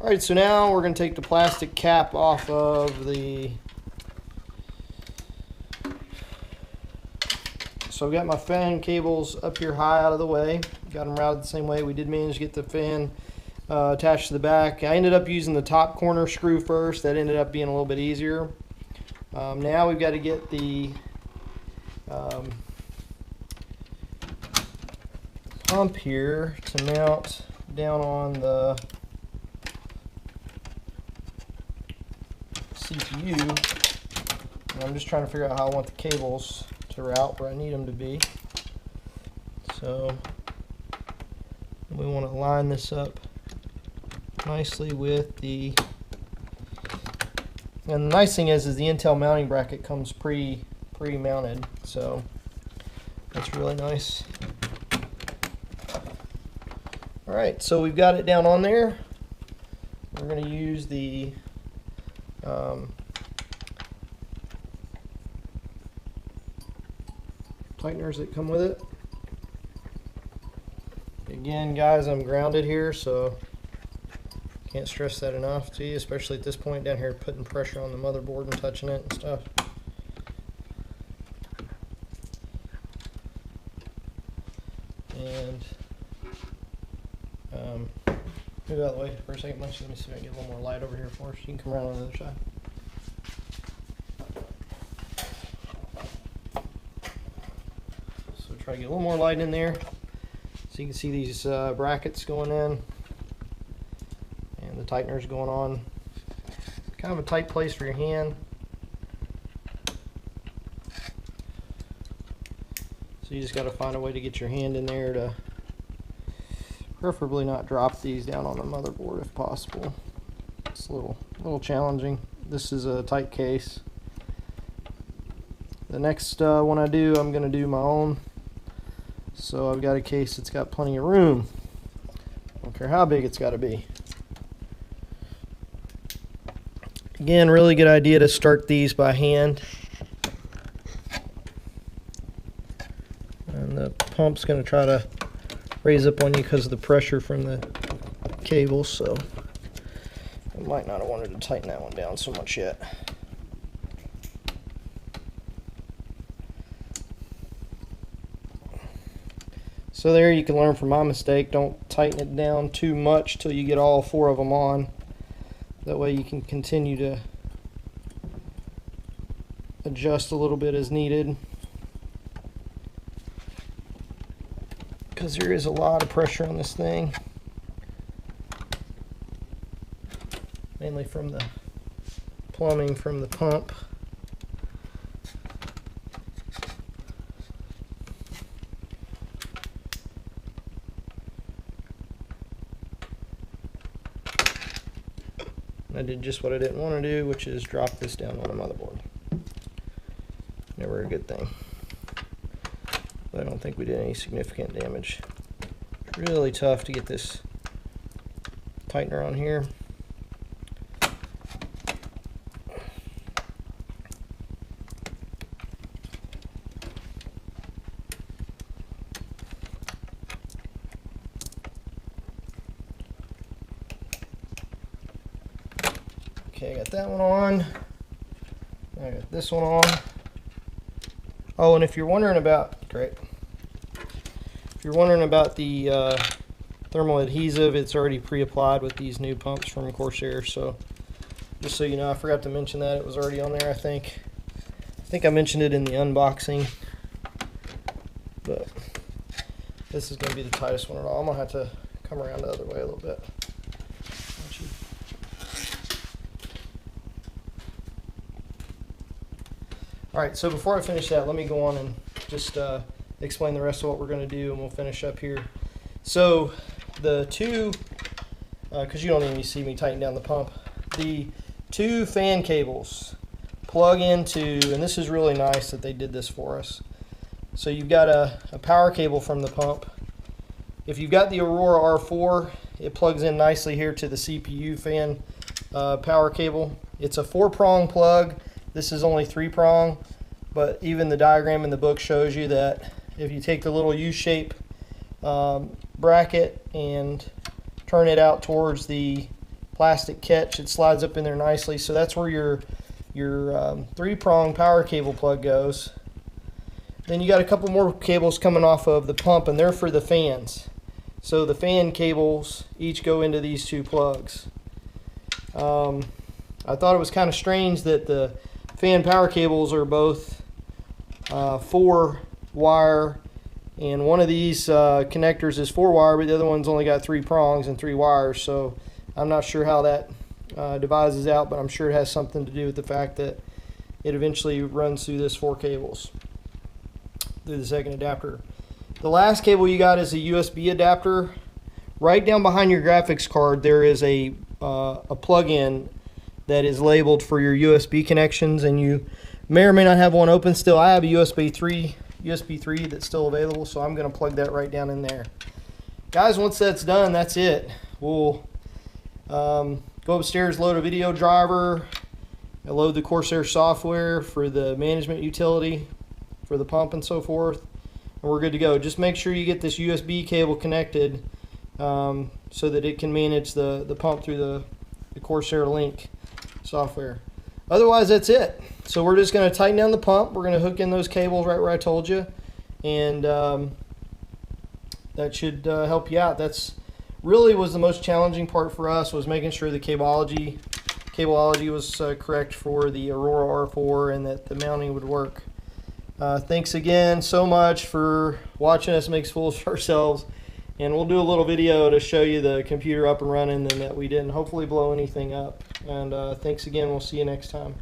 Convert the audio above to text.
Alright, so now we're going to take the plastic cap off of the... So I've got my fan cables up here high out of the way. Got them routed the same way. We did manage to get the fan attached to the back. I ended up using the top corner screw first. That ended up being a little bit easier. Now we've got to get the pump here to mount down on the CPU. And I'm just trying to figure out how I want the cables to route where I need them to be. So we want to line this up nicely with the, and the nice thing is the Intel mounting bracket comes pre-mounted, so that's really nice. Alright, so we've got it down on there. We're going to use the tighteners that come with it. Again, guys, I'm grounded here, so can't stress that enough to you, especially at this point down here, putting pressure on the motherboard and touching it and stuff. And move out of the way for a second, Munch. Let me see if I can get a little more light over here for us. You can come around on the other side. So try to get a little more light in there. So you can see these brackets going in and the tighteners going on. Kind of a tight place for your hand. So you just got to find a way to get your hand in there to preferably not drop these down on the motherboard if possible. It's a little challenging. This is a tight case. The next one I do, I'm going to do my own. So I've got a case that's got plenty of room. I don't care how big it's got to be. Again, really good idea to start these by hand. And the pump's going to try to raise up on you because of the pressure from the cables, so I might not have wanted to tighten that one down so much yet. So there you can learn from my mistake. Don't tighten it down too much till you get all 4 of them on. That way you can continue to adjust a little bit as needed. Because there is a lot of pressure on this thing. Mainly from the plumbing from the pump. I did just what I didn't want to do, which is drop this down on a motherboard. Never a good thing. But I don't think we did any significant damage. It's really tough to get this tightener on here. Okay, I got that one on. I got this one on. Oh, and if you're wondering about, great. If you're wondering about the thermal adhesive, it's already pre-applied with these new pumps from Corsair. So, just so you know, I forgot to mention that it was already on there. I think I mentioned it in the unboxing, but this is going to be the tightest one at all. I'm gonna have to come around the other way a little bit. Alright, so before I finish that, let me go on and just explain the rest of what we're going to do, and we'll finish up here. So, the two, because you don't even see me tighten down the pump, the 2 fan cables plug into, and this is really nice that they did this for us. So you've got a power cable from the pump. If you've got the Aurora R4, it plugs in nicely here to the CPU fan power cable. It's a 4-prong plug. This is only 3-prong, but even the diagram in the book shows you that if you take the little U-shape bracket and turn it out towards the plastic catch. It slides up in there nicely. So that's where your 3-prong power cable plug goes. Then you got a couple more cables coming off of the pump, and they're for the fans. So the fan cables each go into these 2 plugs. I thought it was kind of strange that the fan power cables are both 4-wire, and one of these connectors is 4-wire, but the other one's only got 3 prongs and 3 wires. So I'm not sure how that divises out, but I'm sure it has something to do with the fact that it eventually runs through this 4 cables through the second adapter. The last cable you got is a USB adapter. Right down behind your graphics card there is a plug-in that is labeled for your USB connections, and you may or may not have one open still. I have a USB 3 that's still available, so I'm going to plug that right down in there. Guys, once that's done, that's it. We'll go upstairs, load a video driver, load the Corsair software for the management utility for the pump and so forth, and we're good to go. Just make sure you get this USB cable connected so that it can manage the pump through the Corsair Link software. Otherwise, that's it. So we're just going to tighten down the pump. We're going to hook in those cables right where I told you, and that should help you out. That's really was the most challenging part for us, was making sure the cableology was correct for the Aurora R4 and that the mounting would work. Thanks again so much for watching us make fools of ourselves, and we'll do a little video to show you the computer up and running and that we didn't hopefully blow anything up. And thanks again. We'll see you next time.